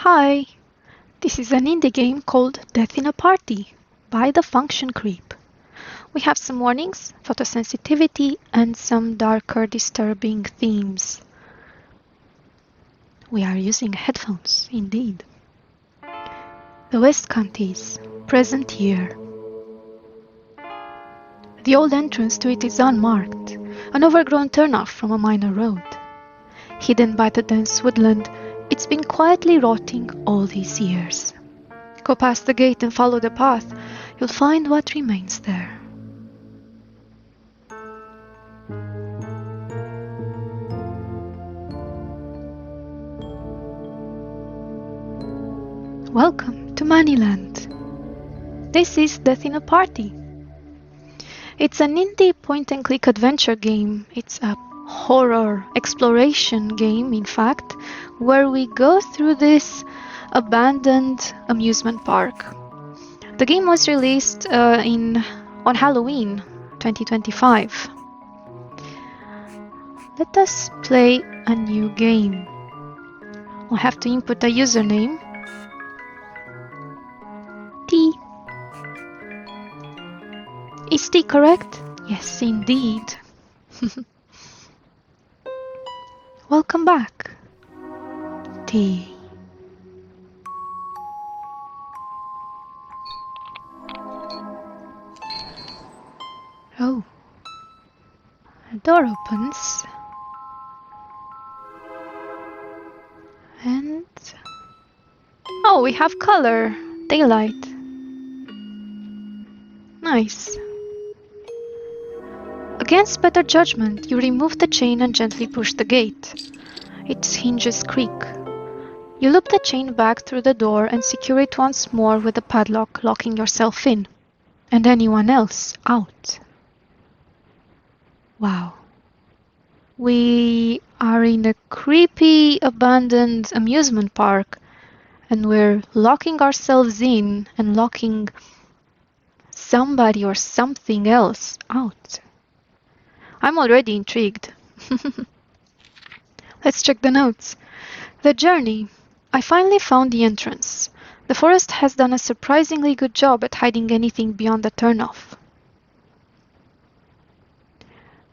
Hi, this is an indie game called Death in a Party by the Function Creep. We have some warnings, photosensitivity, and some darker, disturbing themes. We are using headphones, indeed. The West Counties, present year. The old entrance to it is unmarked, an overgrown turnoff from a minor road. Hidden by the dense woodland, it's been quietly rotting all these years. Go past the gate and follow the path, you'll find what remains there. Welcome to Mannyland. This is Death in a Party. It's an indie point-and-click adventure game. It's a horror exploration game, in fact, where we go through this abandoned amusement park. The game was released on Halloween 2025. Let us play a new game. I'll have to input a username. T. Is T correct? Yes, indeed. Welcome back. T. Oh. A door opens. And... oh, we have color. Daylight. Nice. Against better judgment, you remove the chain and gently push the gate. Its hinges creak. You loop the chain back through the door and secure it once more with a padlock, locking yourself in, and anyone else out. Wow. We are in a creepy, abandoned amusement park, and we're locking ourselves in and locking somebody or something else out. I'm already intrigued. Let's check the notes. The journey. I finally found the entrance. The forest has done a surprisingly good job at hiding anything beyond the turnoff.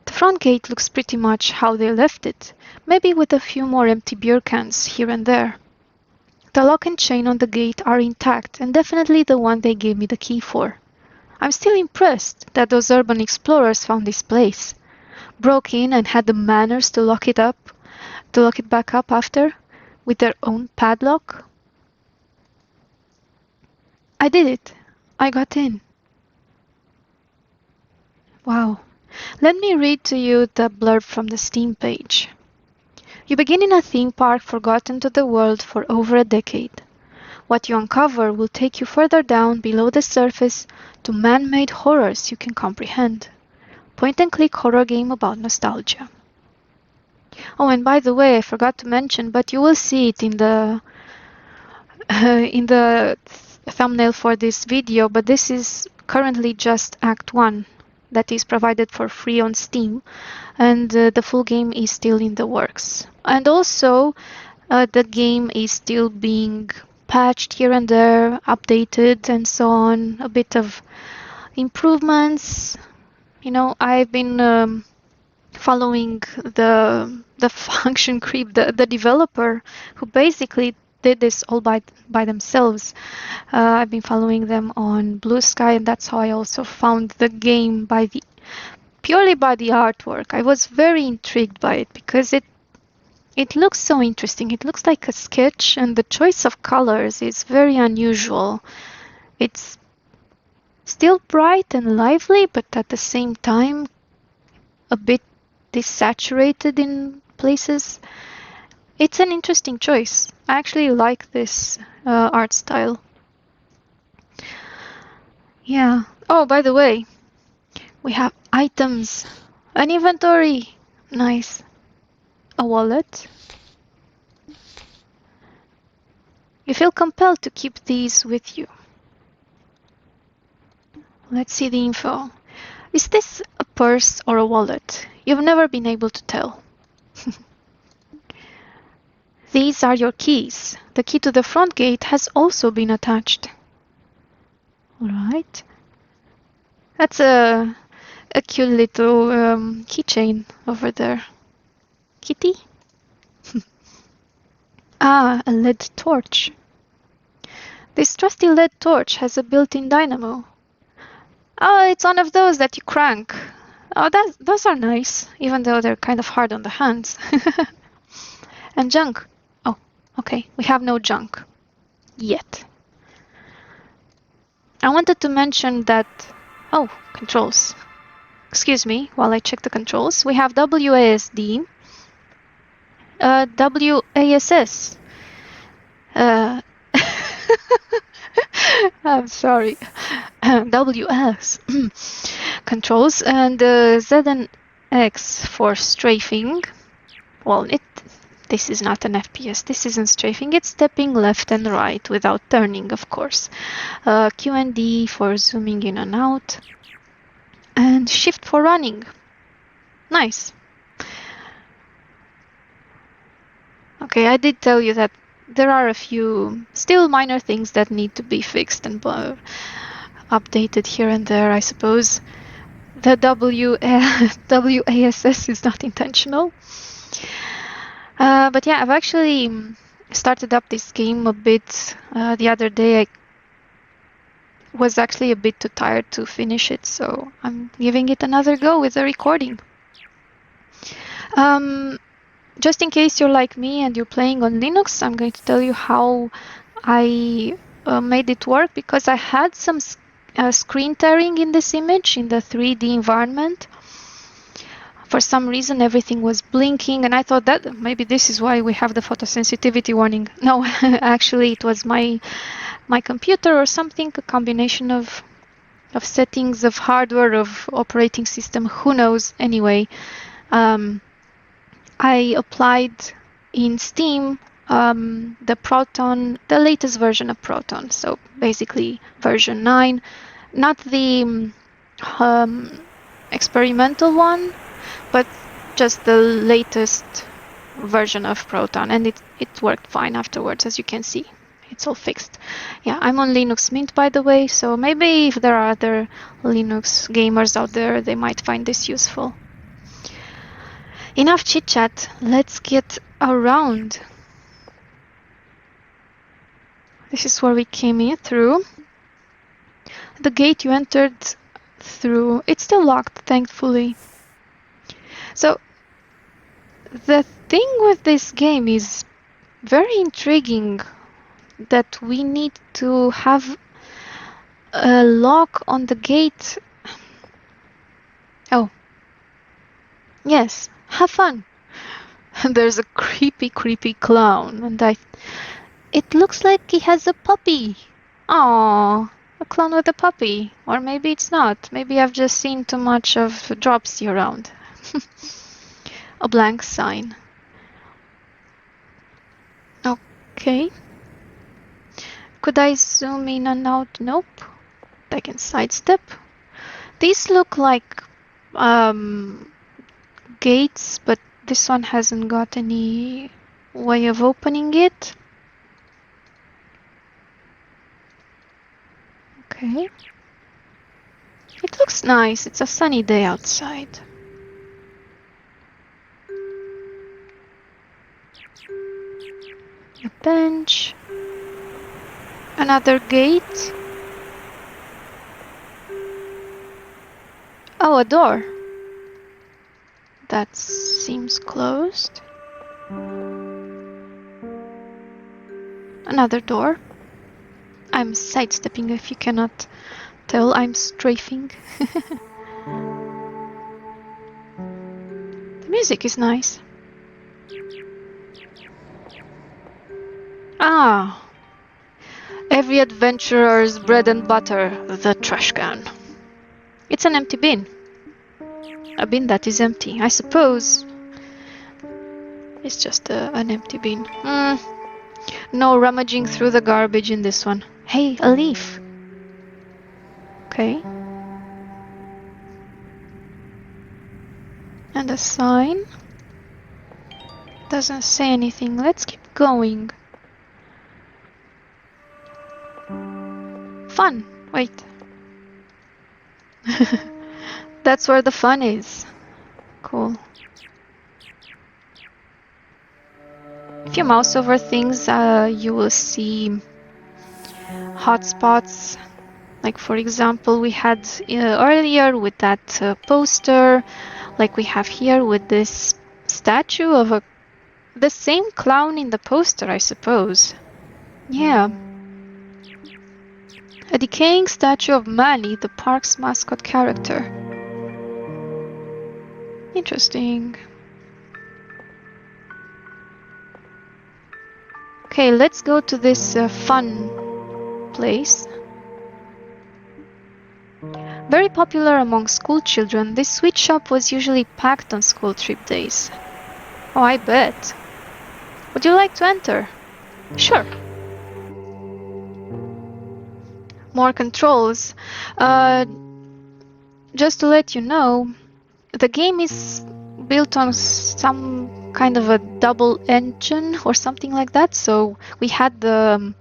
The front gate looks pretty much how they left it, maybe with a few more empty beer cans here and there. The lock and chain on the gate are intact and definitely the one they gave me the key for. I'm still impressed that those urban explorers found this place, broke in and had the manners to lock it back up after, with their own padlock. I did it. I got in. Wow. Let me read to you the blurb from the Steam page. You begin in a theme park forgotten to the world for over a decade. What you uncover will take you further down below the surface to man-made horrors you can comprehend. Point-and-click horror game about nostalgia. Oh, and by the way, I forgot to mention, but you will see it in the thumbnail for this video, but this is currently just Act 1 that is provided for free on Steam, and the full game is still in the works. And also, the game is still being patched here and there, updated and so on, a bit of improvements. You know, I've been following the Function Creep, the developer who basically did this all by themselves. I've been following them on Blue Sky, and that's how I also found the game purely by the artwork. I was very intrigued by it because it looks so interesting. It looks like a sketch, and the choice of colors is very unusual. It's still bright and lively, but at the same time a bit desaturated in places. It's an interesting choice. I actually like this art style. Yeah. Oh, by the way, we have items, an inventory. Nice. A wallet. You feel compelled to keep these with you. Let's see the info. Is this a purse or a wallet? You've never been able to tell. These are your keys. The key to the front gate has also been attached. All right. That's a cute little keychain over there. Kitty? Ah, a LED torch. This trusty LED torch has a built-in dynamo. Oh, it's one of those that you crank. Oh, those are nice, even though they're kind of hard on the hands. And junk. Oh, okay, we have no junk. Yet. I wanted to mention that... Oh, controls. Excuse me, while I check the controls. We have WASD, WASS. I'm sorry. WS controls, and Z and X for strafing. Well, this is not an FPS. This isn't strafing. It's stepping left and right without turning, of course. Q and D for zooming in and out. And Shift for running. Nice. Okay, I did tell you that there are a few still minor things that need to be fixed and updated here and there, I suppose. The WASS is not intentional. But yeah, I've actually started up this game a bit the other day. I was actually a bit too tired to finish it, so I'm giving it another go with the recording. Just in case you're like me and you're playing on Linux, I'm going to tell you how I made it work, because I had some screen tearing in this image, in the 3D environment. For some reason, everything was blinking, and I thought that maybe this is why we have the photosensitivity warning. No, actually, it was my computer or something, a combination of settings, of hardware, of operating system, who knows. Anyway, I applied in Steam the Proton, the latest version of Proton, so basically version 9, not the experimental one, but just the latest version of Proton, and it worked fine afterwards, as you can see. It's all fixed. Yeah, I'm on Linux Mint, by the way, so maybe if there are other Linux gamers out there, they might find this useful. Enough chit-chat, let's get around. This is where we came in through. The gate you entered through, it's still locked, thankfully. So, the thing with this game is very intriguing, that we need to have a lock on the gate. Oh, yes, have fun. There's a creepy clown, and it looks like he has a puppy. Aww, a clown with a puppy. Or maybe it's not. Maybe I've just seen too much of Dropsy around. A blank sign. Okay. Could I zoom in and out? Nope. I can sidestep. These look like gates, but this one hasn't got any way of opening it. Okay. It looks nice. It's a sunny day outside. A bench. Another gate. Oh, a door. That seems closed. Another door. I'm sidestepping, if you cannot tell. I'm strafing. The music is nice. Ah, every adventurer's bread and butter, the trash can. It's an empty bin. A bin that is empty, I suppose. It's just an empty bin. No rummaging through the garbage in this one. Hey, a leaf. Okay. And a sign. Doesn't say anything. Let's keep going. Fun. Wait. That's where the fun is. Cool. If you mouse over things, you will see hotspots. Like for example, we had earlier with that poster, like we have here with this statue of the same clown in the poster, I suppose. Yeah. A decaying statue of Manny, the park's mascot character. Interesting. Okay, let's go to this fun place. Very popular among school children, this sweet shop was usually packed on school trip days. Oh, I bet. Would you like to enter? Sure. More controls. Just to let you know, the game is built on some kind of a double engine or something like that. So we had the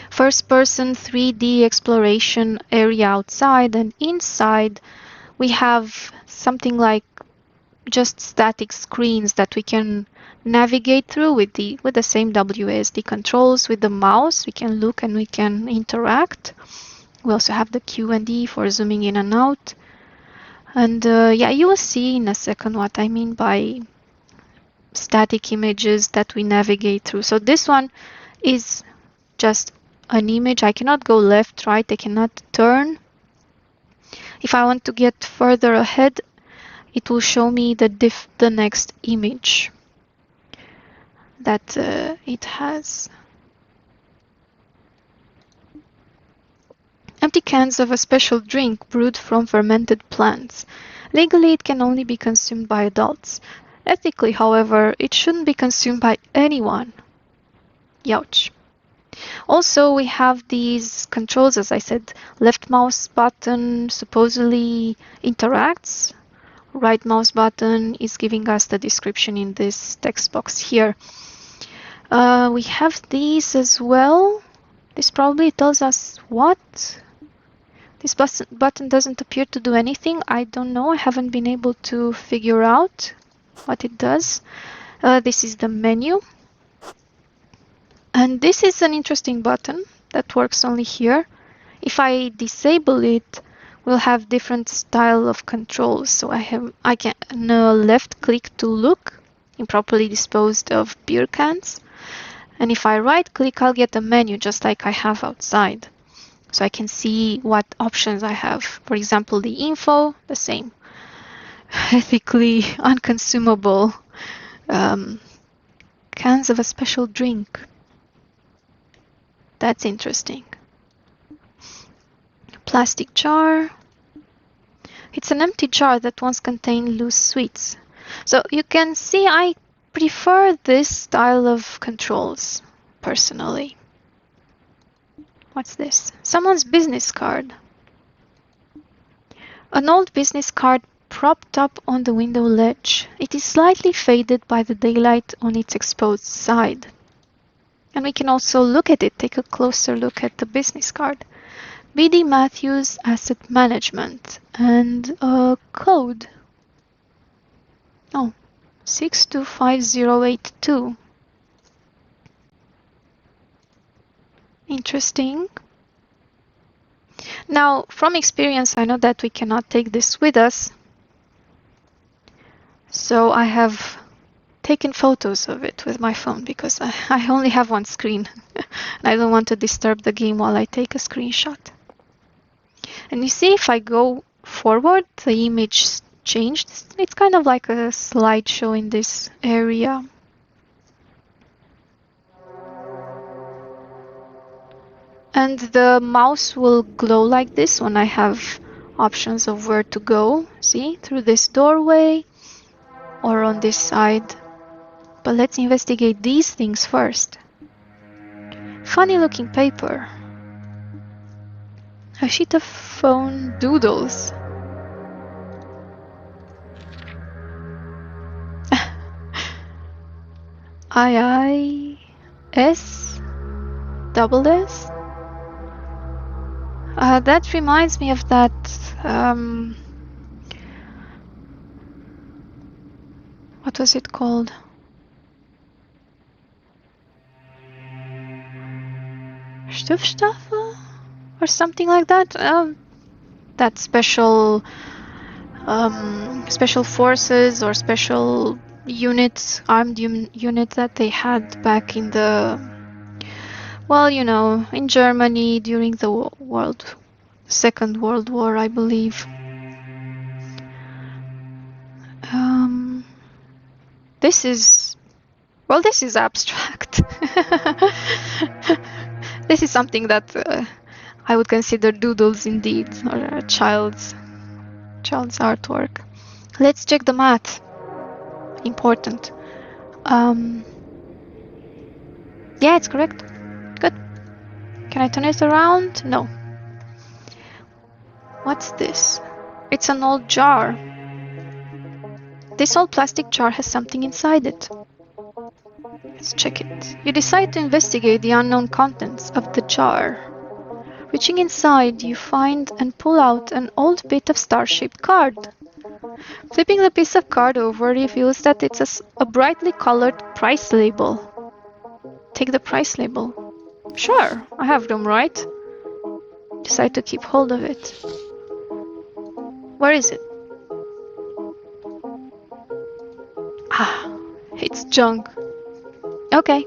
first person 3D exploration area outside, and inside we have something like just static screens that we can navigate through with the same WASD controls. With the mouse we can look and we can interact. We also have the Q and E for zooming in and out. And yeah, you will see in a second what I mean by static images that we navigate through. So this one is just an image. I cannot go left, right, I cannot turn. If I want to get further ahead, it will show me the next image that it has. Empty cans of a special drink brewed from fermented plants. Legally, it can only be consumed by adults. Ethically, however, it shouldn't be consumed by anyone. Youch. Also, we have these controls, as I said. Left mouse button supposedly interacts. Right mouse button is giving us the description in this text box here. We have these as well. This probably tells us what? This button doesn't appear to do anything. I don't know. I haven't been able to figure out what it does. This is the menu. And this is an interesting button that works only here. If I disable it, we'll have different style of controls. So I can left click to look, improperly disposed of beer cans. And if I right click, I'll get a menu just like I have outside. So I can see what options I have. For example, the info, the same. Ethically unconsumable cans of a special drink. That's interesting. Plastic jar. It's an empty jar that once contained loose sweets. So you can see I prefer this style of controls, personally. What's this? Someone's business card. An old business card propped up on the window ledge. It is slightly faded by the daylight on its exposed side. And we can also look at it, take a closer look at the business card. B.D. Matthews Asset Management and a code. Oh, 625082. Interesting. Now, from experience, I know that we cannot take this with us. So I have taken photos of it with my phone because I only have one screen. And I don't want to disturb the game while I take a screenshot. And you see, if I go forward, the image changed. It's kind of like a slideshow in this area. And the mouse will glow like this when I have options of where to go. See, through this doorway or on this side. But let's investigate these things first. Funny looking paper. A sheet of phone doodles. Aye. S? Double S? That reminds me of that what was it called? Stoffstaffe? Or something like that? That special forces or special units, armed units that they had back in the, well, you know, in Germany during the Second World War, I believe. This is abstract. This is something that I would consider doodles indeed, or a child's artwork. Let's check the math. Important. Yeah, it's correct. Good. Can I turn it around? No. What's this? It's an old jar. This old plastic jar has something inside it. Let's check it. You decide to investigate the unknown contents of the jar. Reaching inside, you find and pull out an old bit of star-shaped card. Flipping the piece of card over reveals that it's a brightly colored price label. Take the price label. Sure, I have them right. Decide to keep hold of it. Where is it? Ah, it's junk. Okay.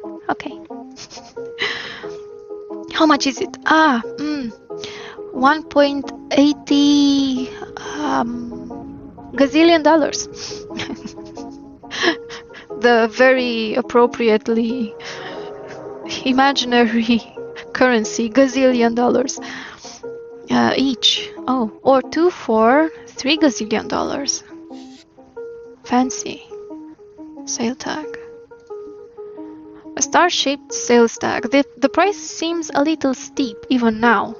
How much is it? 1.80 gazillion dollars. The very appropriately imaginary currency, gazillion dollars each. Oh, or 2 for $3 gazillion. Fancy. Sale tag. A star-shaped sales tag. The price seems a little steep even now.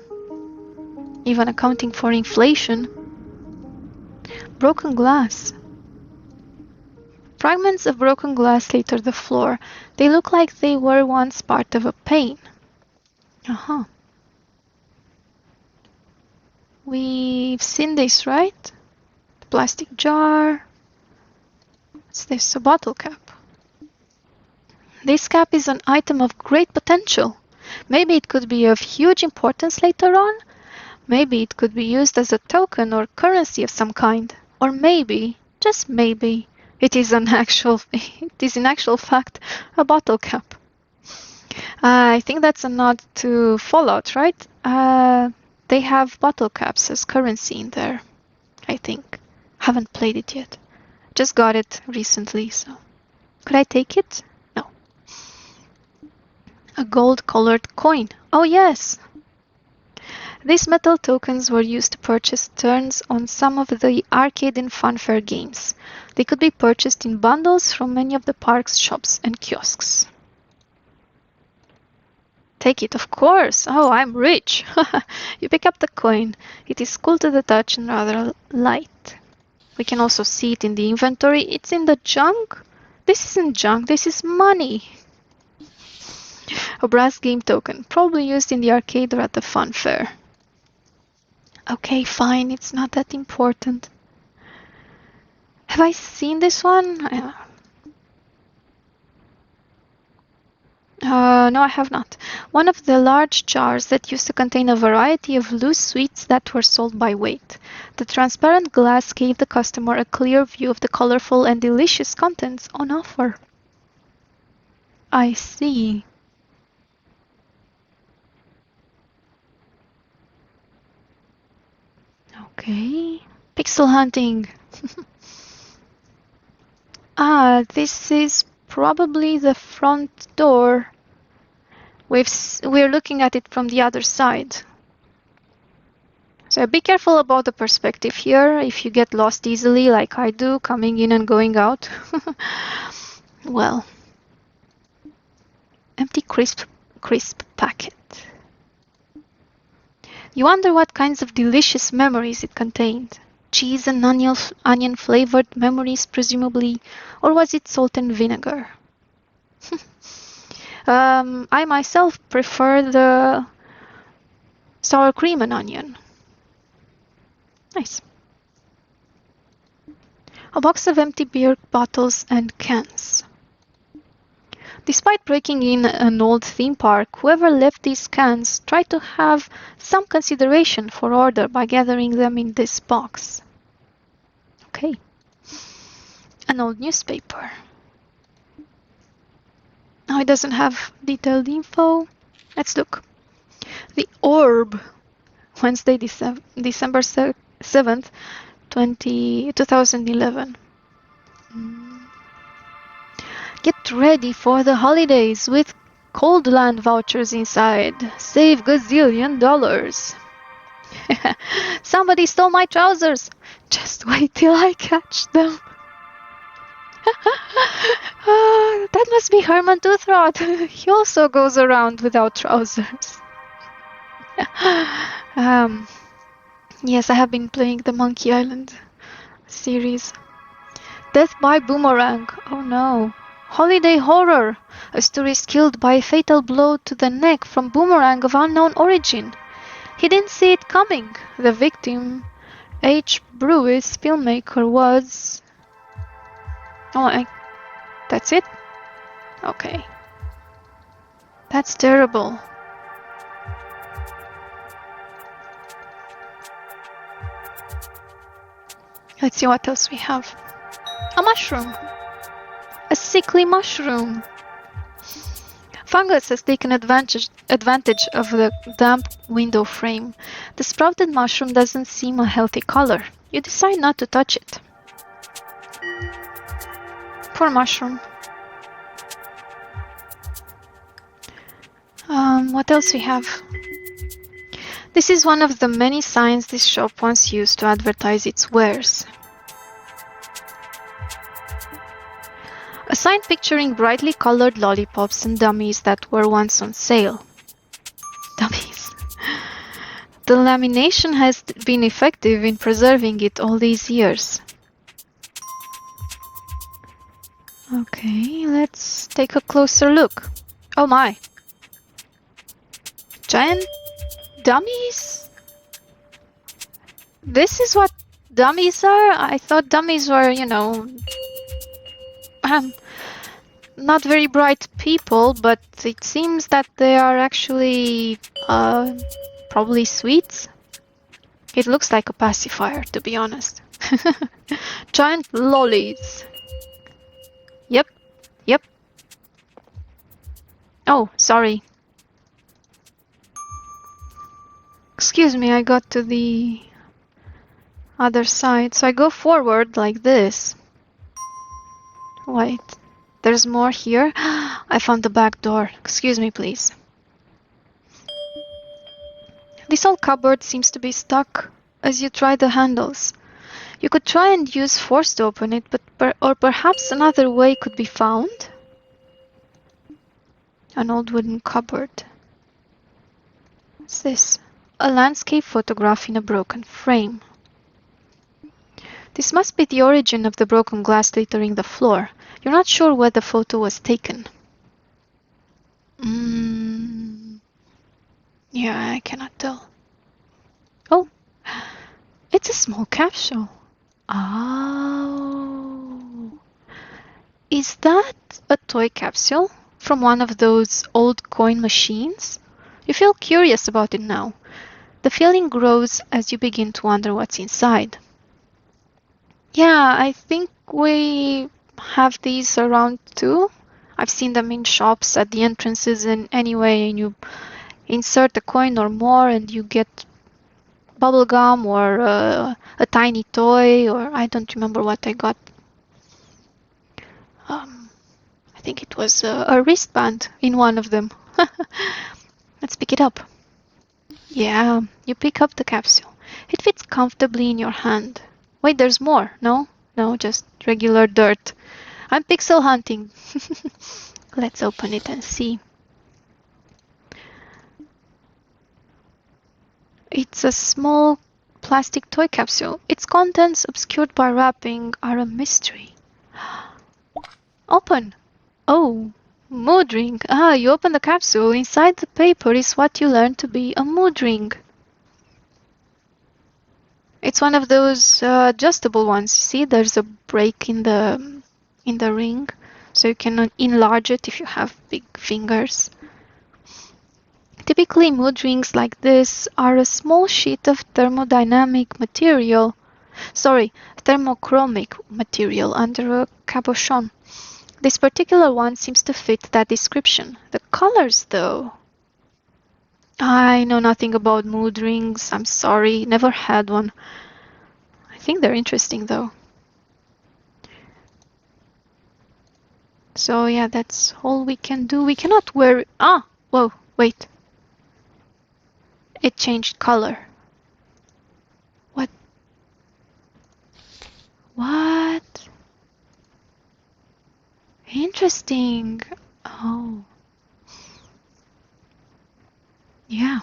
Even accounting for inflation. Broken glass. Fragments of broken glass litter the floor. They look like they were once part of a pane. We've seen this, right? The plastic jar. What's this? A bottle cap. This cap is an item of great potential. Maybe it could be of huge importance later on. Maybe it could be used as a token or currency of some kind. Or maybe, just maybe, it is in actual fact a bottle cap. I think that's a nod to Fallout, right? They have bottle caps as currency in there, I think. Haven't played it yet. Just got it recently, so. Could I take it? No. A gold-colored coin. Oh, yes! These metal tokens were used to purchase turns on some of the arcade and funfair games. They could be purchased in bundles from many of the park's shops and kiosks. Take it, of course! Oh, I'm rich! You pick up the coin. It is cool to the touch and rather light. We can also see it in the inventory. It's in the junk? This isn't junk, this is money! A brass game token, probably used in the arcade or at the funfair. Okay, fine, it's not that important. Have I seen this one? No, I have not. One of the large jars that used to contain a variety of loose sweets that were sold by weight. The transparent glass gave the customer a clear view of the colorful and delicious contents on offer. I see. Okay. Pixel hunting. This is probably the front door. We're looking at it from the other side. So be careful about the perspective here. If you get lost easily, like I do, coming in and going out. Well. Empty crisp packet. You wonder what kinds of delicious memories it contained. Cheese and onion-flavored memories, presumably, or was it salt and vinegar? I myself prefer the sour cream and onion. Nice. A box of empty beer bottles and cans. Despite breaking in an old theme park, whoever left these cans tried to have some consideration for order by gathering them in this box. Okay. An old newspaper. Now it doesn't have detailed info. Let's look. The Orb. Wednesday, December 7th, 2011. Get ready for the holidays with Cold Land vouchers inside. Save gazillion dollars. Somebody stole my trousers. Just wait till I catch them. That must be Herman Toothrot. He also goes around without trousers. Yes, I have been playing the Monkey Island series. Death by Boomerang. Oh no. Holiday horror. A tourist killed by a fatal blow to the neck from boomerang of unknown origin. He didn't see it coming. The victim, H. Brewis, filmmaker, was... Oh, that's it? Okay. That's terrible. Let's see what else we have. A mushroom. A sickly mushroom. Fungus has taken advantage of the damp window frame. The sprouted mushroom doesn't seem a healthy color. You decide not to touch it. Poor mushroom. What else we have? This is one of the many signs this shop once used to advertise its wares. A sign picturing brightly colored lollipops and dummies that were once on sale. Dummies. The lamination has been effective in preserving it all these years. Okay, let's take a closer look. Oh my! Giant dummies? This is what dummies are? I thought dummies were, you know, not very bright people, but it seems that they are actually probably sweets. It looks like a pacifier, to be honest. Giant lollies. Yep, yep. Oh, sorry. Excuse me, I got to the other side. So I go forward like this. Wait, there's more here. I found the back door. Excuse me, please. This old cupboard seems to be stuck as you try the handles. You could try and use force to open it, but or perhaps another way could be found. An old wooden cupboard. What's this? A landscape photograph in a broken frame. This must be the origin of the broken glass littering the floor. You're not sure where the photo was taken. Yeah, I cannot tell. Oh, it's a small capsule. Oh. Is that a toy capsule from one of those old coin machines? You feel curious about it now. The feeling grows as you begin to wonder what's inside. Yeah, I think we have these around too. I've seen them in shops at the entrances, and anyway, and you insert a coin or more and you get bubblegum or a tiny toy, or I don't remember what I got. I think it was a wristband in one of them. Let's pick it up. Yeah, you pick up the capsule. It fits comfortably in your hand. Wait, there's more. No, just regular dirt. I'm pixel hunting. Let's open it and see. It's a small plastic toy capsule. Its contents, obscured by wrapping, are a mystery. Open. Oh Mood ring. Ah, you open the capsule. Inside the paper is what you learn to be a mood ring. It's one of those adjustable ones. See, there's a break in the ring, so you can enlarge it if you have big fingers. Typically, mood rings like this are a small sheet of thermochromic material under a cabochon. This particular one seems to fit that description. The colors, though. I know nothing about mood rings. I'm sorry, never had one. I think they're interesting, though. So yeah, that's all we can do. We cannot wear... Ah! Whoa, wait. It changed color. What? What? Interesting. Oh. Yeah.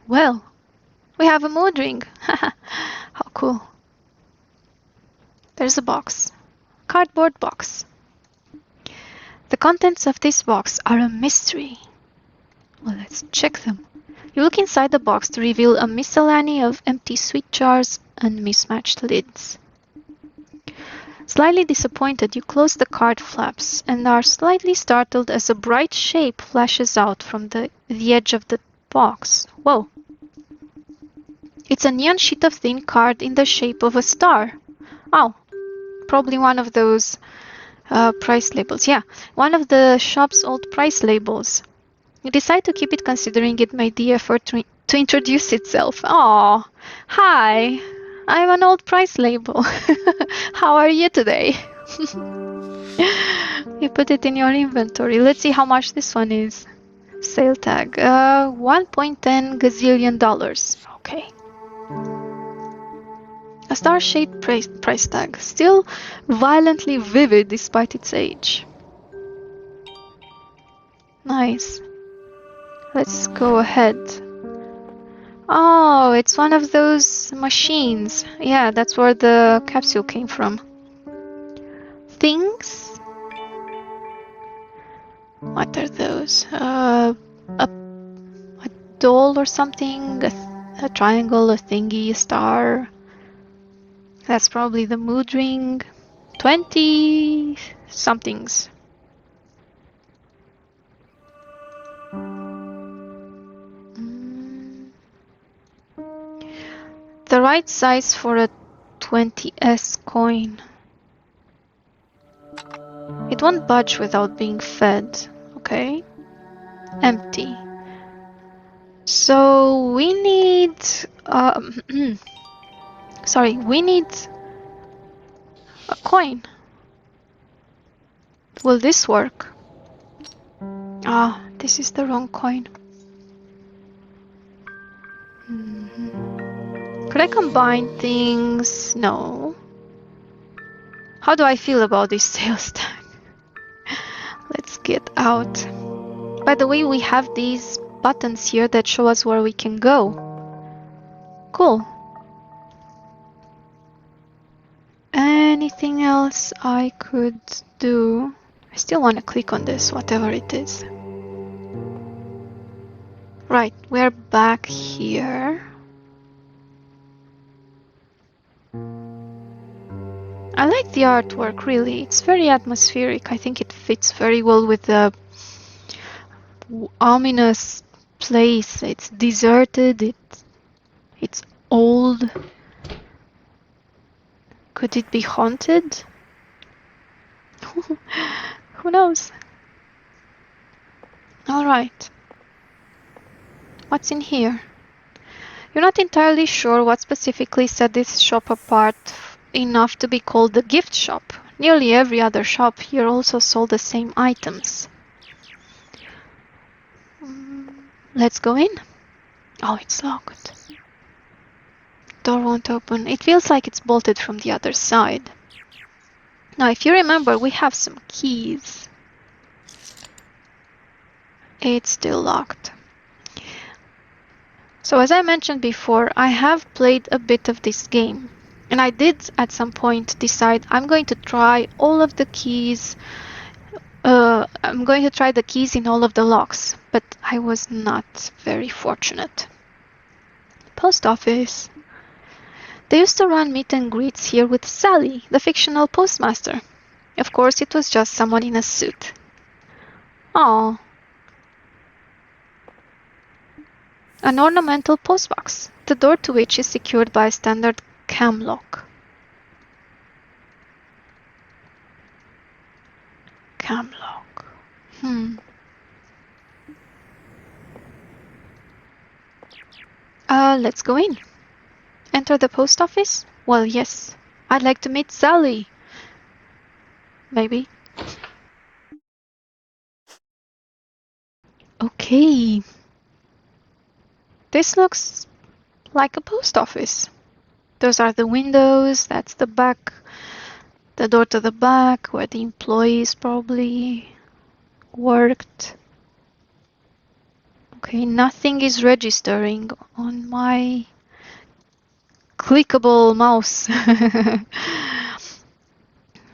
Well, we have a mood ring. How cool. There's a box. Cardboard box. The contents of this box are a mystery. Well, let's check them. You look inside the box to reveal a miscellany of empty sweet jars and mismatched lids. Slightly disappointed, you close the card flaps and are slightly startled as a bright shape flashes out from the edge of the box. Whoa! It's a neon sheet of thin card in the shape of a star. Oh, probably one of those price labels. Yeah, one of the shop's old price labels. You decide to keep it considering it made the effort to introduce itself. Oh, hi, I'm an old price label. How are you today? You put it in your inventory. Let's see how much this one is. Sale tag, $1.10 gazillion. Okay. A star-shaped price tag, still violently vivid despite its age. Nice. Let's go ahead. Oh, it's one of those machines. Yeah, that's where the capsule came from. Things? What are those? A doll or something? A triangle, a thingy, a star. That's probably the mood ring. 20 somethings. The right size for a 20s coin. It won't budge without being fed. Okay. Empty. So we need... sorry, we need a coin. Will this work? Ah, this is the wrong coin. Could I combine things? No. How do I feel about this sales tag? Let's get out. By the way, we have these buttons here that show us where we can go. Cool. Anything else I could do? I still want to click on this, whatever it is. Right, we're back here. I like the artwork, really. It's very atmospheric. I think it fits very well with the ominous place. It's deserted. It's old. Could it be haunted? Who knows? Alright. What's in here? You're not entirely sure what specifically set this shop apart enough to be called the gift shop. Nearly every other shop here also sold the same items. Let's go in. Oh, it's locked. Door won't open. It feels like it's bolted from the other side. Now, if you remember, we have some keys. It's still locked. So as I mentioned before, I have played a bit of this game. And I did at some point decide I'm going to try all of the keys. I'm going to try the keys in all of the locks, but I was not very fortunate. Post office. They used to run meet and greets here with Sally, the fictional postmaster. Of course, it was just someone in a suit. Oh, an ornamental postbox, the door to which is secured by a standard cam lock. Cam lock. Let's go in. Enter the post office? Well, yes. I'd like to meet Sally. Maybe. Okay. This looks like a post office. Those are the windows, that's the back, the door to the back where the employees probably worked. Okay, nothing is registering on my clickable mouse.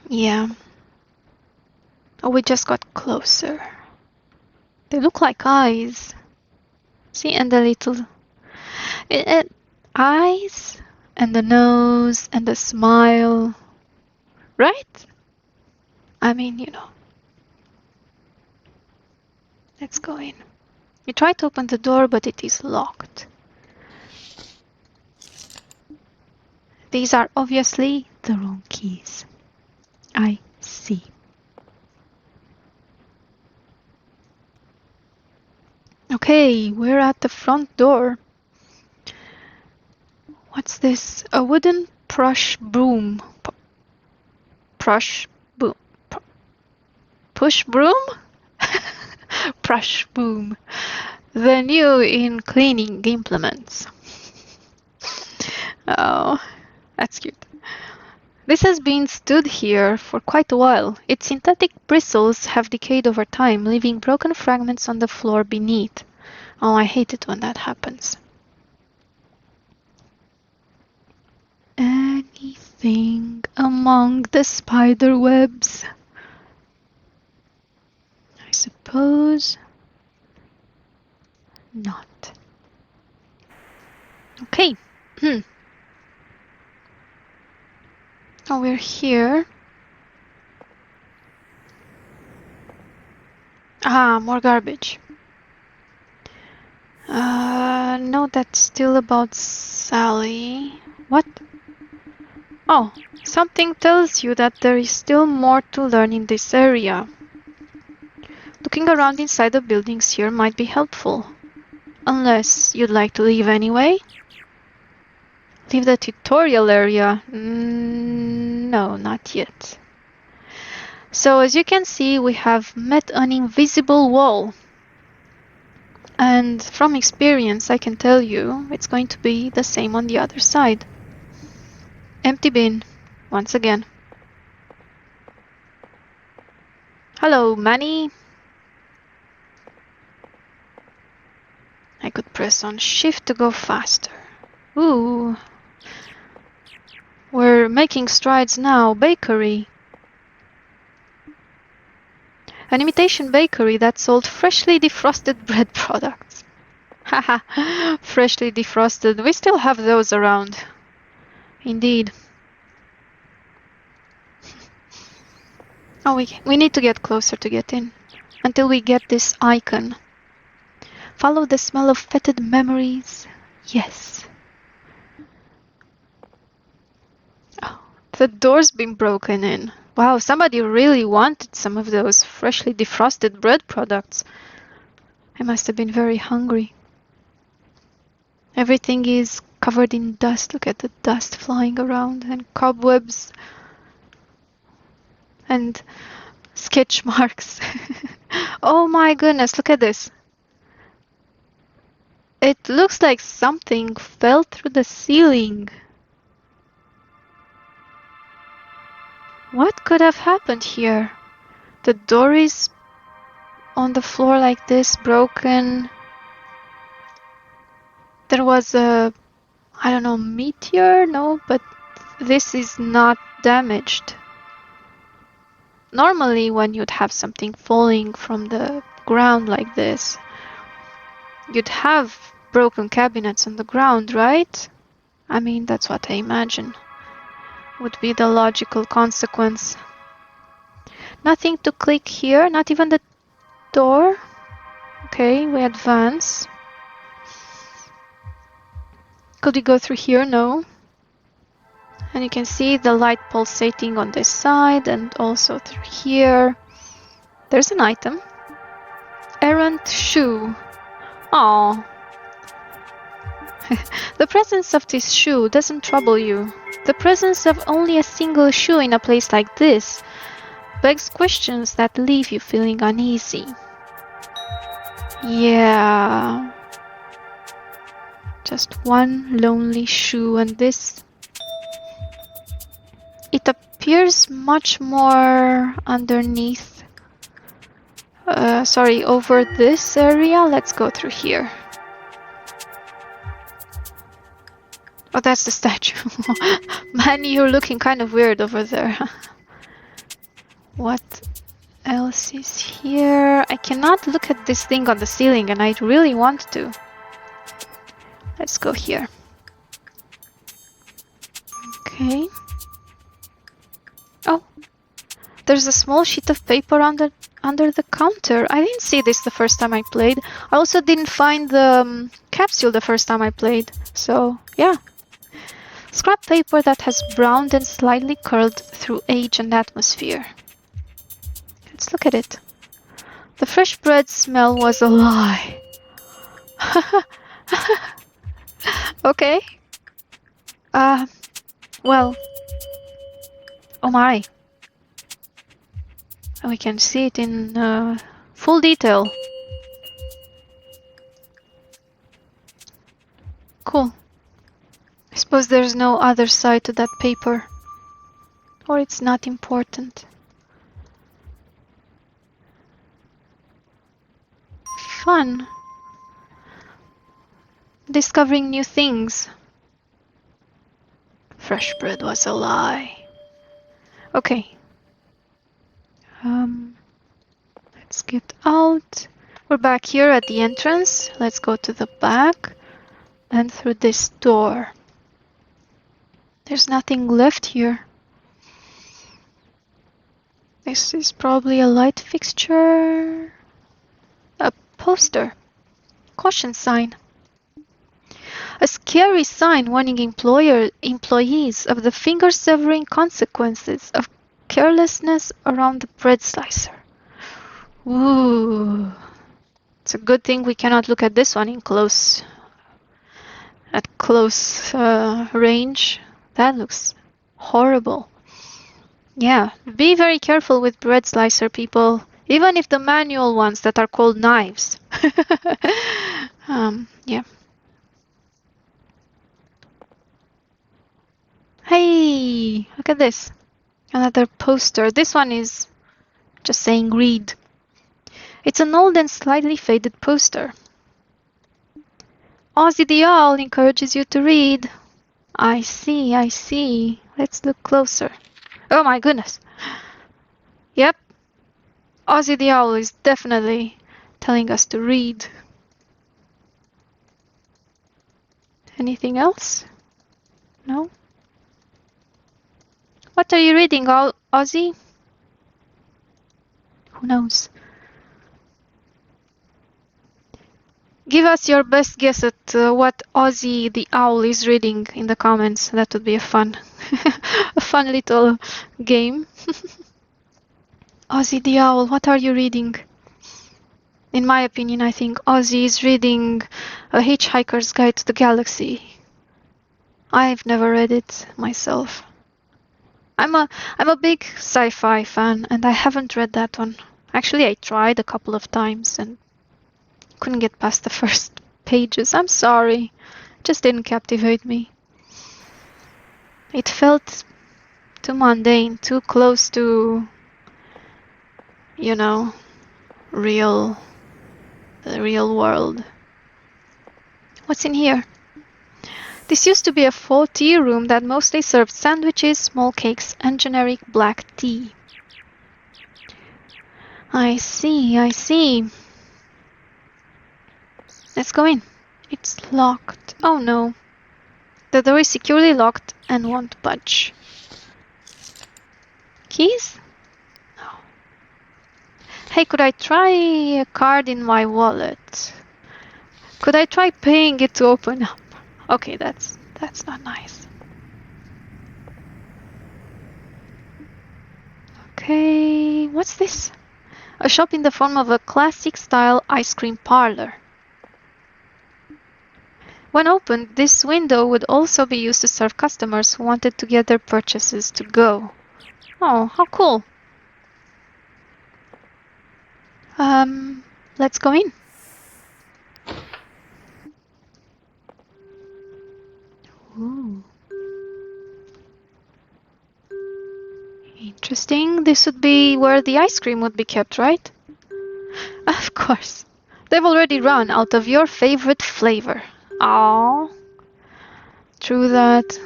Yeah. Oh, we just got closer. They look like eyes. See, and the little eyes and the nose and the smile. Right? I mean, you know. Let's go in. We try to open the door, but it is locked. These are obviously the wrong keys. I see. Okay, we're at the front door. What's this? A wooden push broom. Push broom. Push broom? Push broom. The new in cleaning implements. Oh, that's cute. This has been stood here for quite a while. Its synthetic bristles have decayed over time, leaving broken fragments on the floor beneath. Oh, I hate it when that happens. Anything among the spider webs? I suppose not. Okay. Oh, we're here. Ah, more garbage. No, that's still about Sally. What? Oh, something tells you that there is still more to learn in this area. Looking around inside the buildings here might be helpful. Unless you'd like to leave anyway? Leave the tutorial area? No, not yet. So as you can see, we have met an invisible wall. And from experience, I can tell you it's going to be the same on the other side. Empty bin, once again. Hello, Manny. I could press on Shift to go faster. Ooh. We're making strides now. Bakery. An imitation bakery that sold freshly defrosted bread products. Haha, freshly defrosted. We still have those around. Indeed. Oh, we need to get closer to get in. Until we get this icon. Follow the smell of fetid memories. Yes. Oh, the door's been broken in. Wow, somebody really wanted some of those freshly defrosted bread products. I must have been very hungry. Everything is covered in dust. Look at the dust flying around and cobwebs and sketch marks. Oh my goodness, look at this. It looks like something fell through the ceiling. What could have happened here? The door is on the floor like this, broken. There was a, I don't know, meteor? No, but this is not damaged. Normally, when you'd have something falling from the ground like this, you'd have broken cabinets on the ground, right? I mean, that's what I imagine would be the logical consequence. Nothing to click here, not even the door. Okay, we advance. Could we go through here? No. And you can see the light pulsating on this side and also through here. There's an item. Errant shoe. Oh. The presence of this shoe doesn't trouble you. The presence of only a single shoe in a place like this begs questions that leave you feeling uneasy. Yeah. Just one lonely shoe, and this... It appears much more underneath. Sorry, over this area. Let's go through here. Oh, that's the statue. Man, you're looking kind of weird over there. What else is here? I cannot look at this thing on the ceiling, and I really want to. Let's go here. Okay. Oh, there's a small sheet of paper under the counter. I didn't see this the first time I played. I also didn't find the capsule the first time I played. So, yeah. Scrap paper that has browned and slightly curled through age and atmosphere. Let's look at it. The fresh bread smell was a lie. Okay. Well. Oh my. We can see it in full detail. Cool. I suppose there's no other side to that paper. Or it's not important. Fun. Discovering new things. Fresh bread was a lie. Okay. Let's get out. We're back here at the entrance. Let's go to the back and through this door. There's nothing left here. This is probably a light fixture. A poster. Caution sign. A scary sign warning employees of the finger-severing consequences of carelessness around the bread slicer. Ooh. It's a good thing we cannot look at this one at close range. That looks horrible. Yeah, be very careful with bread slicer, people. Even if the manual ones that are called knives. Yeah. Hey, look at this. Another poster. This one is just saying read. It's an old and slightly faded poster. Ozzy the Owl encourages you to read. I see, I see. Let's look closer. Oh my goodness. Yep. Ozzy the Owl is definitely telling us to read. Anything else? No? What are you reading, Ozzy? Who knows? Give us your best guess at what Ozzy the Owl is reading in the comments. That would be a fun little game. Ozzy the Owl, what are you reading? In my opinion, I think Ozzy is reading A Hitchhiker's Guide to the Galaxy. I've never read it myself. I'm a big sci-fi fan, and I haven't read that one. Actually, I tried a couple of times and couldn't get past the first pages. I'm sorry. It just didn't captivate me. It felt too mundane, too close to, you know, the real world. What's in here? This used to be a full tea room that mostly served sandwiches, small cakes, and generic black tea. I see, I see. Let's go in. It's locked. Oh no. The door is securely locked and won't budge. Keys? No. Hey, could I try a card in my wallet? Could I try paying it to open up? Okay, that's not nice. Okay, what's this? A shop in the form of a classic-style ice cream parlor. When opened, this window would also be used to serve customers who wanted to get their purchases to go. Oh, how cool. Let's go in. Ooh. Interesting. This would be where the ice cream would be kept, right? Of course. They've already run out of your favorite flavor. Aww. True that.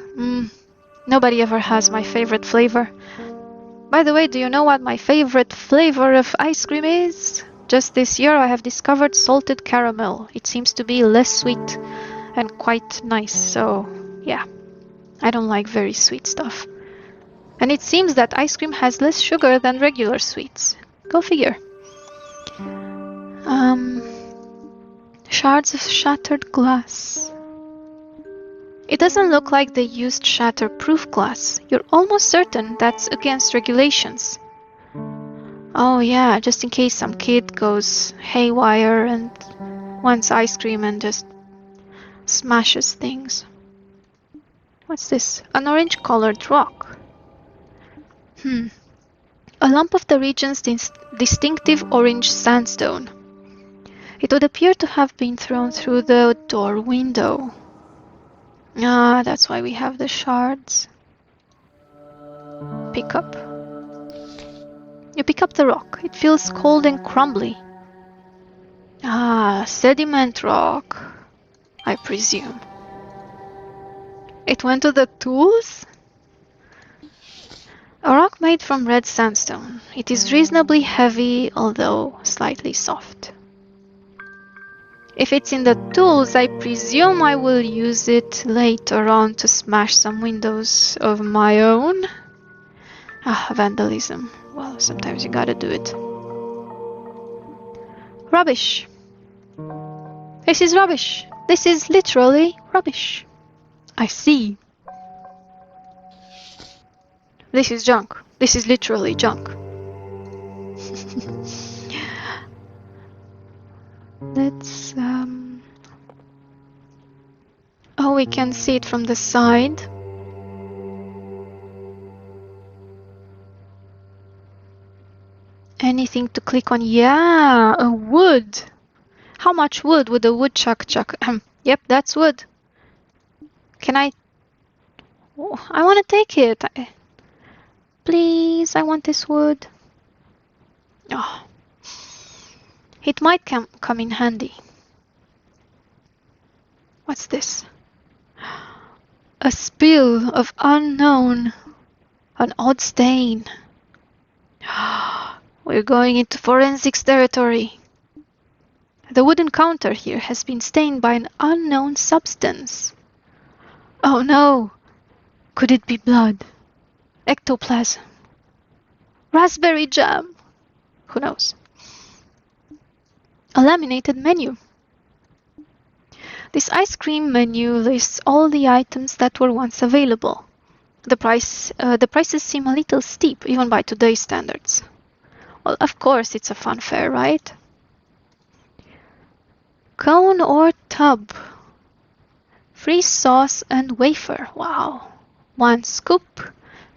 Nobody ever has my favorite flavor. By the way, do you know what my favorite flavor of ice cream is? Just this year I have discovered salted caramel. It seems to be less sweet and quite nice, so yeah. I don't like very sweet stuff. And it seems that ice cream has less sugar than regular sweets. Go figure. Shards of shattered glass. It doesn't look like they used shatterproof glass. You're almost certain that's against regulations. Oh yeah, just in case some kid goes haywire and wants ice cream and just smashes things. What's this? An orange-colored rock. A lump of the region's distinctive orange sandstone. It would appear to have been thrown through the door window. Ah, that's why we have the shards. Pick up. You pick up the rock. It feels cold and crumbly. Ah, sediment rock, I presume. It went to the tools? A rock made from red sandstone. It is reasonably heavy, although slightly soft. If it's in the tools, I presume I will use it later on to smash some windows of my own. Ah, vandalism. Well, sometimes you gotta do it. Rubbish. This is rubbish. This is literally rubbish. I see. This is junk. This is literally junk. Let's, oh, we can see it from the side. Anything to click on? Yeah, a wood. How much wood would a woodchuck chuck? Yep, that's wood. Can I? Oh, I want to take it. Please, I want this wood. Oh. It might come in handy. What's this? A spill of unknown. An odd stain. We're going into forensics territory. The wooden counter here has been stained by an unknown substance. Oh no! Could it be blood? Ectoplasm? Raspberry jam? Who knows? A laminated menu. This ice cream menu lists all the items that were once available. The prices seem a little steep, even by today's standards. Well, of course, it's a fun fair, right? Cone or tub. Free sauce and wafer. Wow. 1 scoop,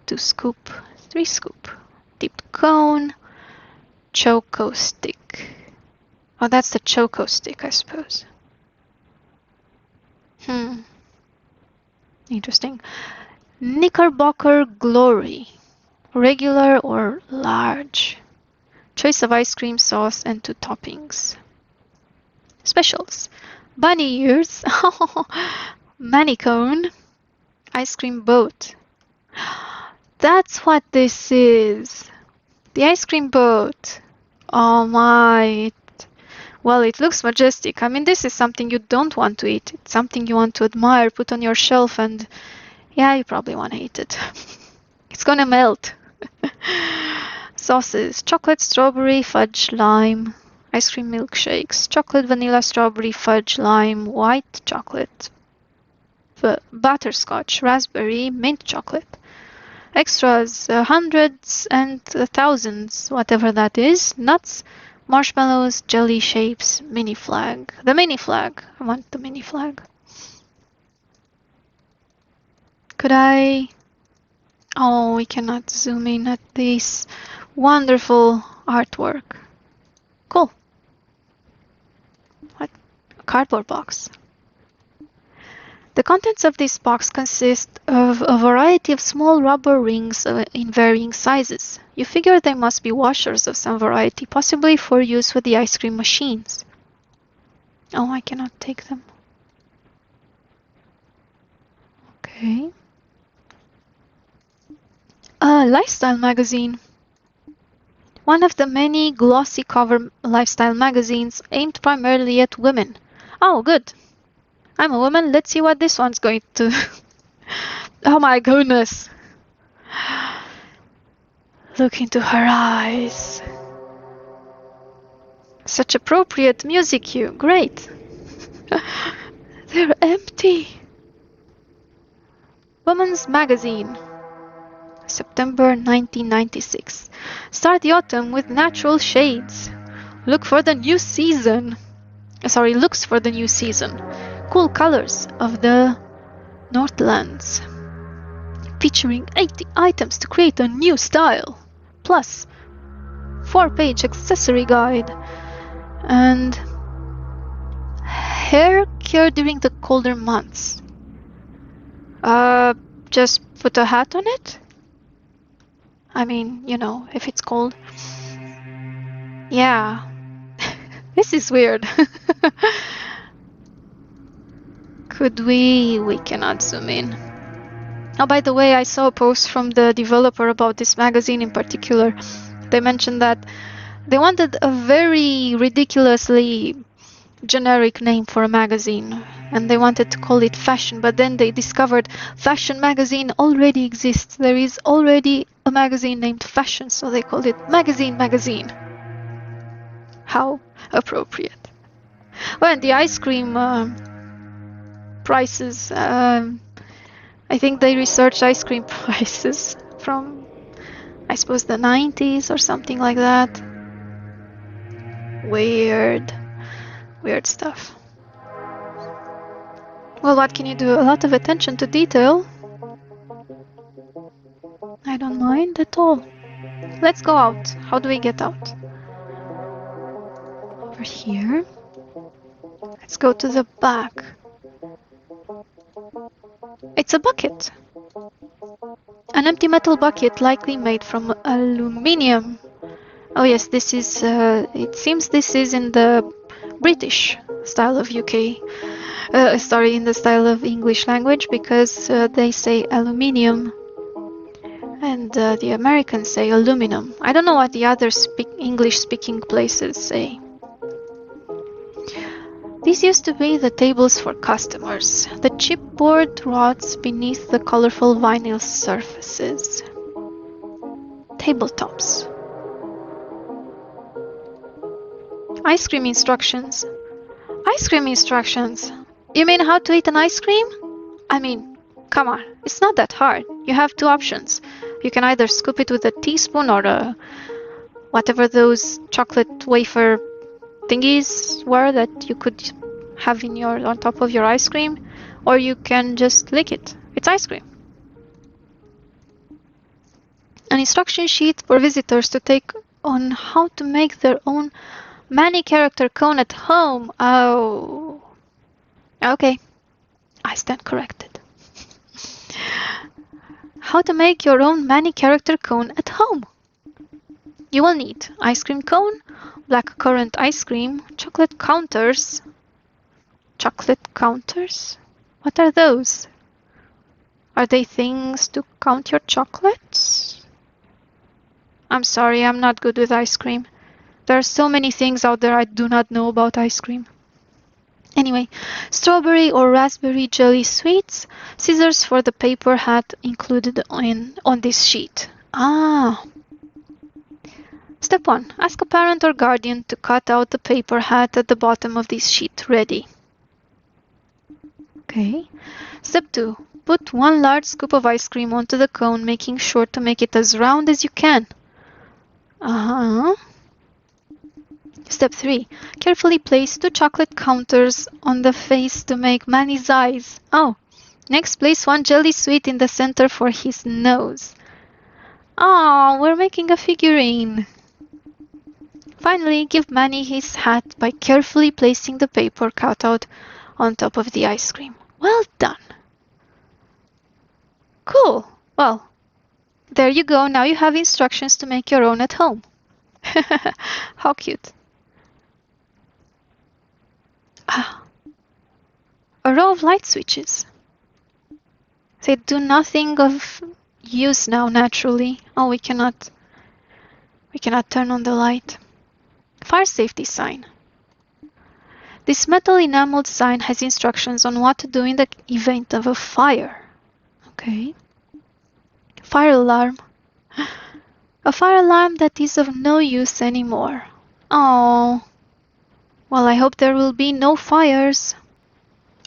2 scoop, 3 scoop. Dipped cone. Choco stick. Oh, that's the choco stick, I suppose. Interesting. Knickerbocker Glory. Regular or large. Choice of ice cream sauce and 2 toppings. Specials. Bunny ears. Manicone. Ice cream boat. That's what this is. The ice cream boat. Oh my. Well, it looks majestic. I mean, this is something you don't want to eat. It's something you want to admire, put on your shelf, and yeah, you probably want to eat it. It's gonna melt. Sauces. Chocolate, strawberry, fudge, lime. Ice cream milkshakes. Chocolate, vanilla, strawberry, fudge, lime, white chocolate. Butterscotch, raspberry, mint chocolate. Extras, hundreds and thousands, whatever that is. Nuts, marshmallows, jelly shapes, mini flag. The mini flag. I want the mini flag. Could I... Oh, we cannot zoom in at this wonderful artwork. Cool. What? A cardboard box. The contents of this box consist of a variety of small rubber rings in varying sizes. You figure they must be washers of some variety, possibly for use with the ice cream machines. Oh, I cannot take them. Okay. A lifestyle magazine. One of the many glossy cover lifestyle magazines aimed primarily at women. Oh, good. I'm a woman. Let's see what this one's going to... Oh my goodness. Look into her eyes. Such appropriate music cue. Great. They're empty. Woman's Magazine. September 1996. Start the autumn with natural shades. Look for the new season. Looks for the new season. Cool colors of the Northlands. Featuring 80 items to create a new style. Plus, 4-page accessory guide. And hair care during the colder months. Just put a hat on it? I mean, you know, if it's cold. Yeah. This is weird. Could we cannot zoom in. Oh, by the way, I saw a post from the developer about this magazine in particular. They mentioned that they wanted a very ridiculously generic name for a magazine, and they wanted to call it Fashion, but then they discovered Fashion magazine already exists. There is already a magazine named Fashion, so they called it Magazine. How appropriate. Well, and the ice cream prices, I think they researched ice cream prices from, I suppose, the 90s or something like that. Weird stuff. Well, what can you do? A lot of attention to detail. I don't mind at all. Let's go out. How do we get out? Over here. Let's go to the back. It's a bucket. An empty metal bucket, likely made from aluminium. Oh yes, this is, it seems this is in the British style of UK. In the style of English language, because they say aluminium and the Americans say aluminum. I don't know what the other English-speaking places say. These used to be the tables for customers, the chipboard rods beneath the colorful vinyl surfaces. Tabletops. Ice cream instructions. Ice cream instructions? You mean how to eat an ice cream? I mean, come on, it's not that hard. You have two options. You can either scoop it with a teaspoon or whatever those chocolate wafer thingies were that you could have on top of your ice cream, or you can just lick it. It's ice cream. An instruction sheet for visitors to take on how to make their own Manny character cone at home. Oh. Okay. I stand corrected. How to make your own Manny character cone at home. You will need ice cream cone, black currant ice cream, chocolate counters. Chocolate counters? What are those? Are they things to count your chocolates? I'm sorry, I'm not good with ice cream. There are so many things out there I do not know about ice cream. Anyway, strawberry or raspberry jelly sweets, scissors for the paper hat included on this sheet. Ah. Step 1. Ask a parent or guardian to cut out the paper hat at the bottom of this sheet. Ready. Okay. Step 2. Put 1 large scoop of ice cream onto the cone, making sure to make it as round as you can. Step 3. Carefully place 2 chocolate counters on the face to make Manny's eyes. Oh. Next, place 1 jelly sweet in the center for his nose. Oh, we're making a figurine. Finally, give Manny his hat by carefully placing the paper cutout on top of the ice cream. Well done. Cool. Well, there you go. Now you have instructions to make your own at home. How cute. Ah, a row of light switches. They do nothing of use now, naturally. Oh, we cannot turn on the light. Fire safety sign. This metal enameled sign has instructions on what to do in the event of a fire. Okay. Fire alarm. A fire alarm that is of no use anymore. Oh. Well, I hope there will be no fires.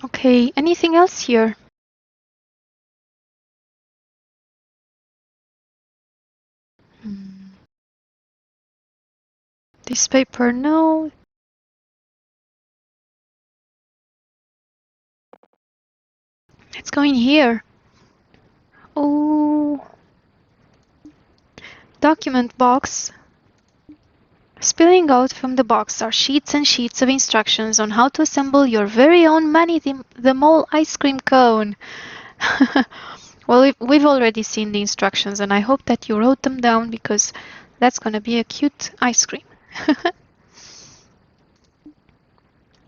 Okay, anything else here? This paper, no. Let's go in here. Oh. Document box. Spilling out from the box are sheets and sheets of instructions on how to assemble your very own Manny the Mole ice cream cone. Well, we've already seen the instructions, and I hope that you wrote them down because that's going to be a cute ice cream.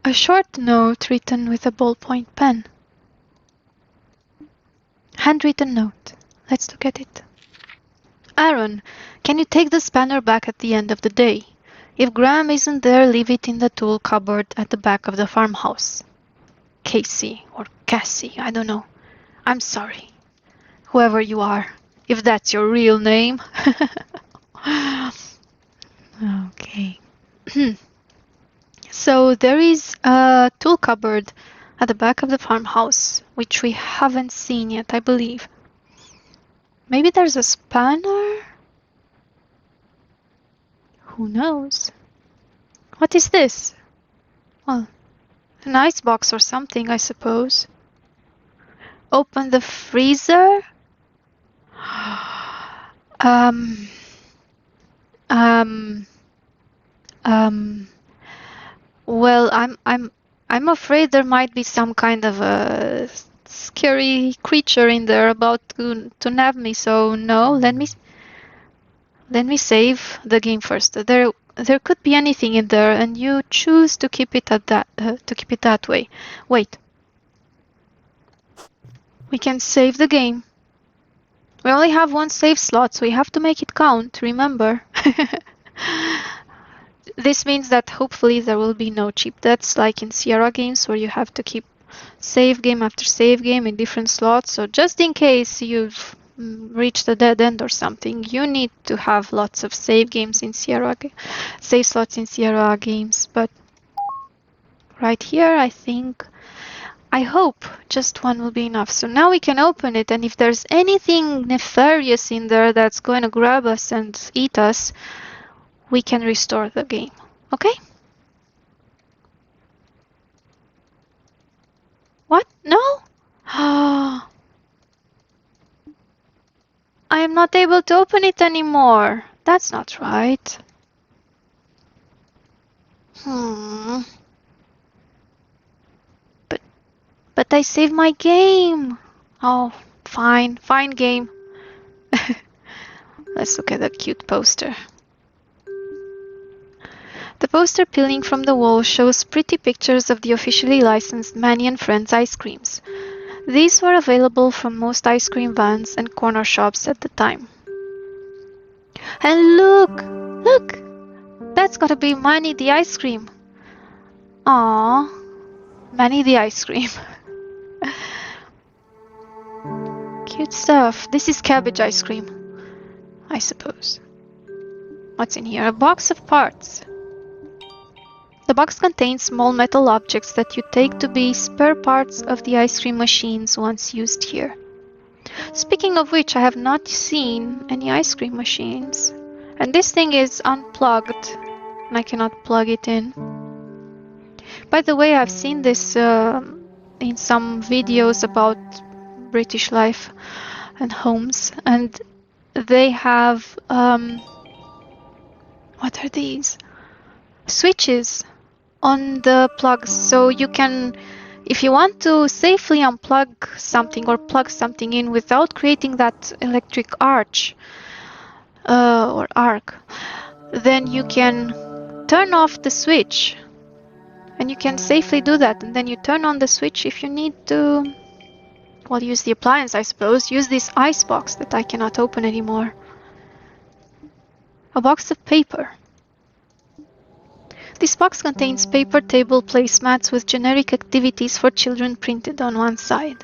A short note written with a ballpoint pen. Handwritten note. Let's look at it. Aaron, can you take the spanner back at the end of the day? If Graham isn't there, leave it in the tool cupboard at the back of the farmhouse. Casey or Cassie, I don't know. I'm sorry. Whoever you are, if that's your real name. Okay. So there is a tool cupboard at the back of the farmhouse, which we haven't seen yet, I believe. Maybe there's a spanner? Who knows? What is this? Well, an ice box or something, I suppose. Open the freezer? Well, I'm afraid there might be some kind of a scary creature in there about to nab me. So no, let me save the game first. There could be anything in there, and you choose to keep it at that way. Wait. We can save the game. We only have 1 save slot, so we have to make it count, remember? This means that hopefully there will be no cheap deaths like in Sierra games where you have to keep save game after save game in different slots. So just in case you've reached a dead end or something, you need to have lots of save slots in Sierra games. But right here, I hope just 1 will be enough. So now we can open it, and if there's anything nefarious in there that's going to grab us and eat us, we can restore the game. Okay? What? No? I am not able to open it anymore. That's not right. But I saved my game. Oh, fine game. Let's look at the cute poster. The poster peeling from the wall shows pretty pictures of the officially licensed Manny and Friends ice creams. These were available from most ice cream vans and corner shops at the time. And look! That's gotta be Manny the ice cream. Aww, Manny the ice cream. Cute stuff. This is cabbage ice cream, I suppose. What's in here? A box of parts. The box contains small metal objects that you take to be spare parts of the ice cream machines once used here. Speaking of which, I have not seen any ice cream machines. And this thing is unplugged, and I cannot plug it in. By the way, I've seen this in some videos about British life and homes, and they have what are these? Switches on the plugs, so you can, if you want to safely unplug something or plug something in without creating that electric arch or arc, then you can turn off the switch, and you can safely do that, and then you turn on the switch if you need to, well, use the appliance, I suppose. Use this ice box that I cannot open anymore. A box of paper. This box contains paper table placemats with generic activities for children printed on one side.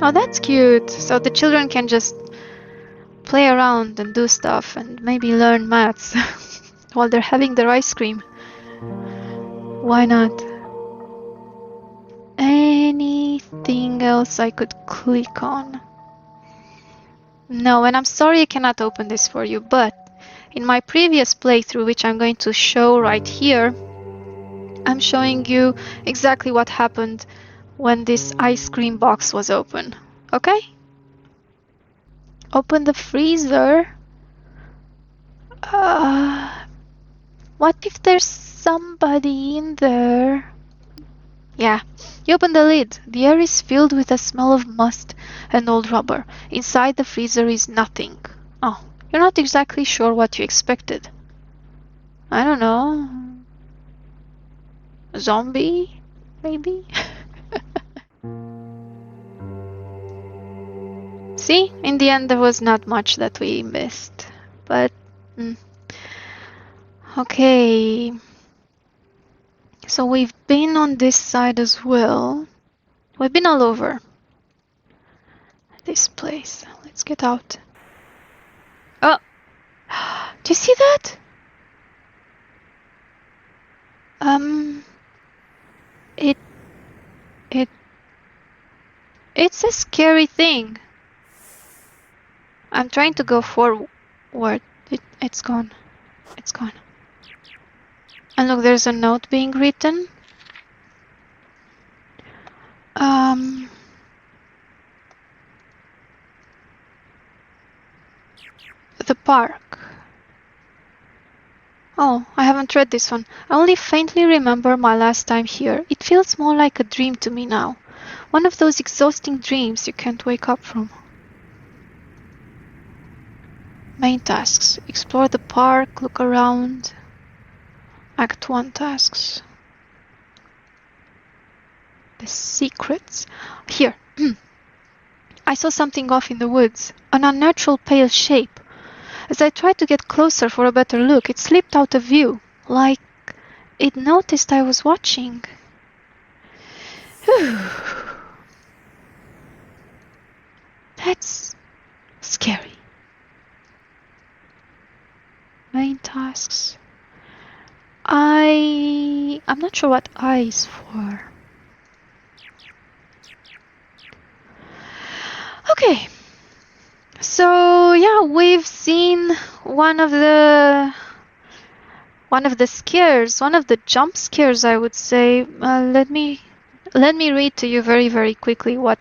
Oh, that's cute. So the children can just play around and do stuff and maybe learn maths while they're having their ice cream. Why not? Anything else I could click on? No, and I'm sorry I cannot open this for you, but in my previous playthrough, which I'm going to show right here, I'm showing you exactly what happened when this ice cream box was open. Okay? Open the freezer. What if there's somebody in there? Yeah, you open the lid. The air is filled with a smell of must and old rubber. Inside the freezer is nothing. Oh, you're not exactly sure what you expected. I don't know. A zombie? Maybe? See, in the end there was not much that we missed. But, okay. So we've been on this side as well. We've been all over this place. Let's get out. Oh! Do you see that? It's a scary thing. I'm trying to go forward. It's gone. It's gone. And look, there's a note being written. The park. Oh, I haven't read this one. I only faintly remember my last time here. It feels more like a dream to me now. One of those exhausting dreams you can't wake up from. Main tasks. Explore the park, look around. Act 1 tasks. The secrets. Here. I saw something off in the woods. An unnatural pale shape. As I tried to get closer for a better look, it slipped out of view, like it noticed I was watching. That's scary. Main tasks. I'm not sure what I is for. Okay. So yeah, we've seen one of the scares, one of the jump scares, I would say. Let me read to you very, very quickly what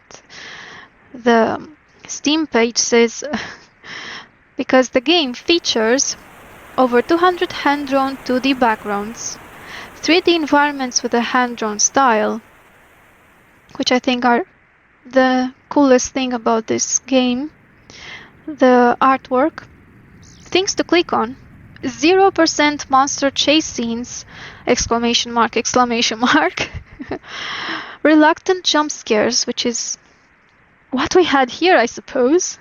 the Steam page says, because the game features over 200 hand-drawn 2D backgrounds, 3D environments with a hand-drawn style, which I think are the coolest thing about this game. The artwork, things to click on, 0% monster chase scenes, exclamation mark, reluctant jump scares, which is what we had here, I suppose.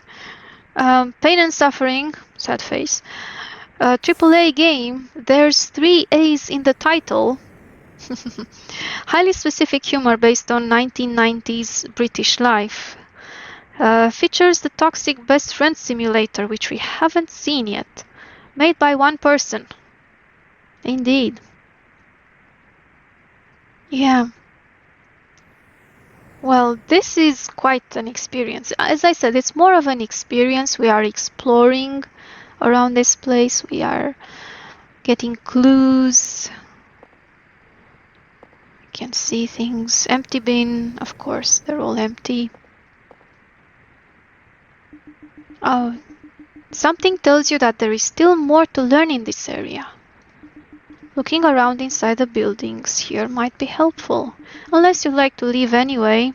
Pain and Suffering, sad face. AAA game, there's 3 A's in the title. Highly specific humor based on 1990s British life. Features the toxic best friend simulator, which we haven't seen yet. Made by one person. Indeed. Yeah. Well, this is quite an experience. As I said, it's more of an experience. We are exploring around this place. We are getting clues. We can see things. Empty bin, of course, they're all empty. Oh, something tells you that there is still more to learn in this area. Looking around inside the buildings here might be helpful, unless you like to leave anyway.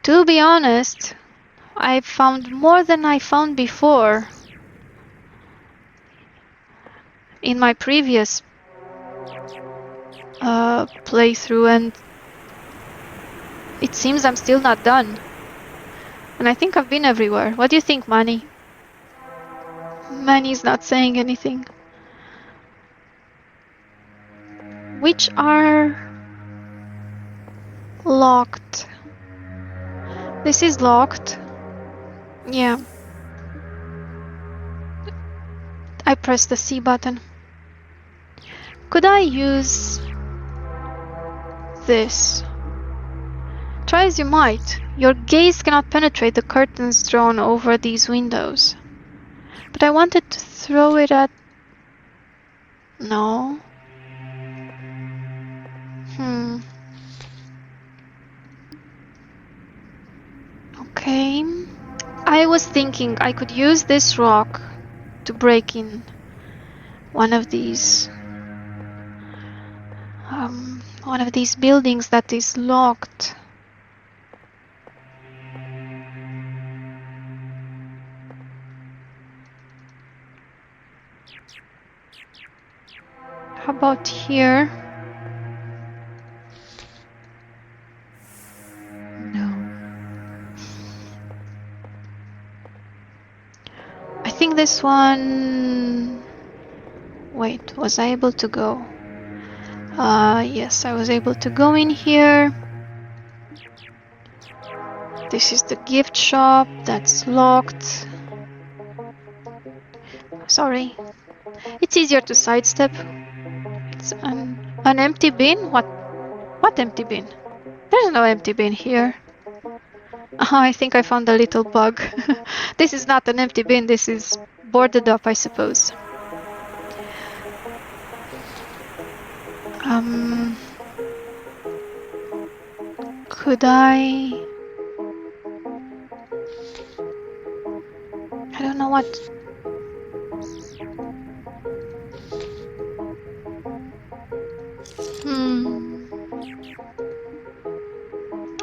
To be honest, I found more than I found before in my previous playthrough, and it seems I'm still not done. And I think I've been everywhere. What do you think, Manny? Manny's not saying anything. Which are locked. This is locked. Yeah. I pressed the C button. Could I use this? Try as you might, your gaze cannot penetrate the curtains drawn over these windows. But I wanted to throw it at... No. Okay. I was thinking I could use this rock to break in one of these buildings that is locked. How about here? No. I think this one... Wait, was I able to go? Yes, I was able to go in here. This is the gift shop that's locked. Sorry. It's easier to sidestep. It's an empty bin? What empty bin? There's no empty bin here. Oh, I think I found a little bug. This is not an empty bin, this is boarded up, I suppose. Could I don't know what.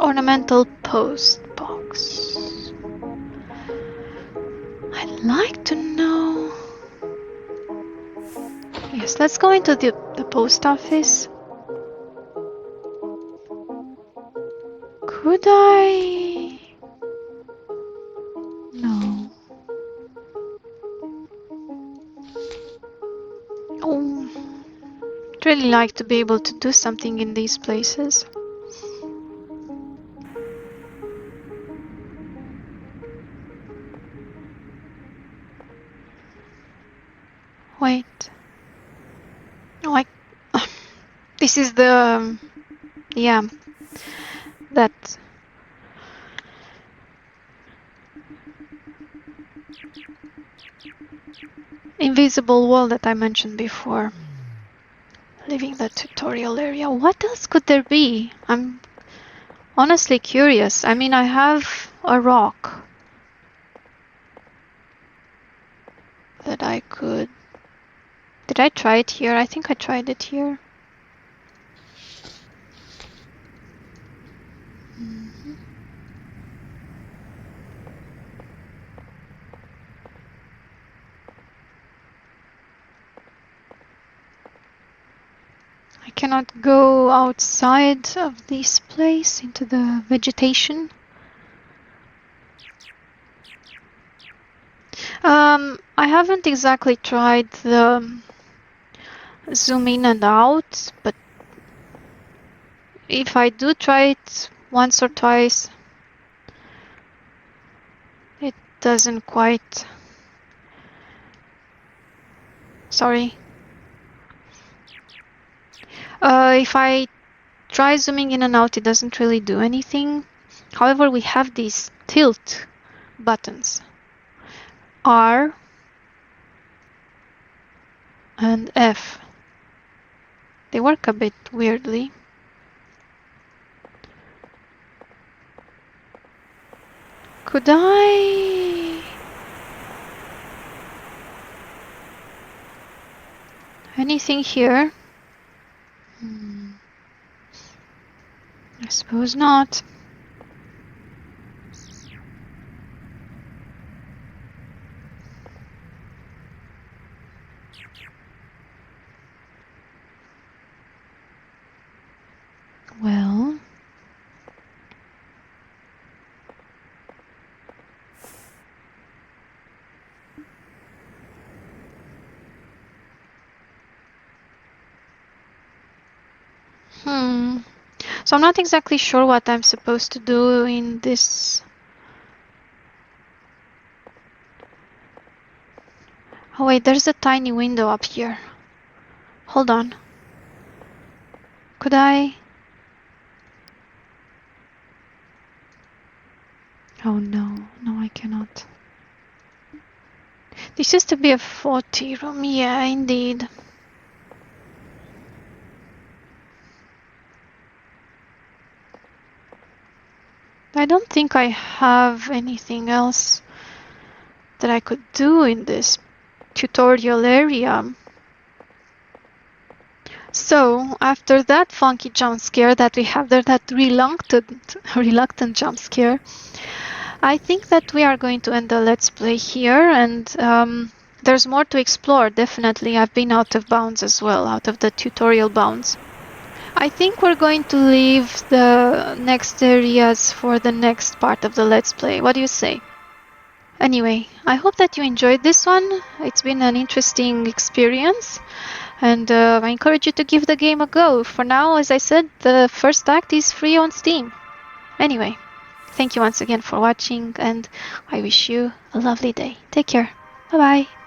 Ornamental post box. I'd like to know. Yes, let's go into the post office. Could I? No. Oh, I'd really like to be able to do something in these places. Wait. Oh, this is the... yeah. That... invisible wall that I mentioned before. Leaving the tutorial area. What else could there be? I'm honestly curious. I mean, I have a rock that I could... Did I try it here? I think I tried it here. I cannot go outside of this place into the vegetation. I haven't exactly tried the zoom in and out, but if I do try it once or twice, it doesn't quite... Sorry. If I try zooming in and out, it doesn't really do anything. However, we have these tilt buttons, R and F. They work a bit weirdly. Could I... Anything here? I suppose not. Well... So I'm not exactly sure what I'm supposed to do in this. Oh wait, there's a tiny window up here. Hold on. Could I? Oh no, no I cannot. This used to be a 40 room, yeah, indeed. I don't think I have anything else that I could do in this tutorial area. So, after that funky jump scare that we have there, that reluctant jump scare, I think that we are going to end the Let's Play here, and there's more to explore, definitely. I've been out of bounds as well, out of the tutorial bounds. I think we're going to leave the next areas for the next part of the Let's Play. What do you say? Anyway, I hope that you enjoyed this one. It's been an interesting experience, and I encourage you to give the game a go. For now, as I said, the first act is free on Steam. Anyway, thank you once again for watching, and I wish you a lovely day. Take care. Bye-bye.